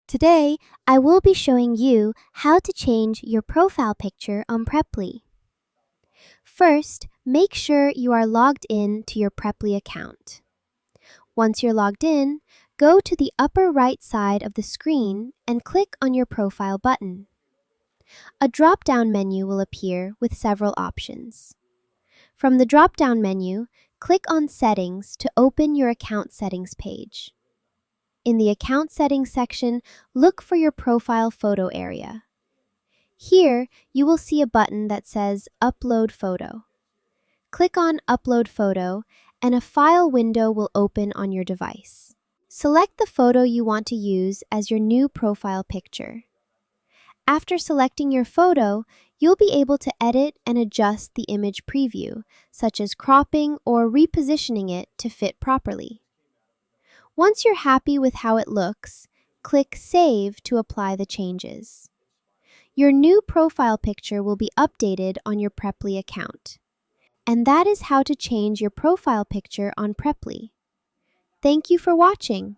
Today, I will be showing you how to change your profile picture on Preply. First, make sure you are logged in to your Preply account. Once you're logged in, go to the upper right side of the screen and click on your profile button. A drop-down menu will appear with several options. From the drop-down menu, click on Settings to open your account settings page. In the Account Settings section, look for your profile photo area. Here, you will see a button that says Upload Photo. Click on Upload Photo, and a file window will open on your device. Select the photo you want to use as your new profile picture. After selecting your photo, you'll be able to edit and adjust the image preview, such as cropping or repositioning it to fit properly. Once you're happy with how it looks, click Save to apply the changes. Your new profile picture will be updated on your Preply account. And that is how to change your profile picture on Preply. Thank you for watching.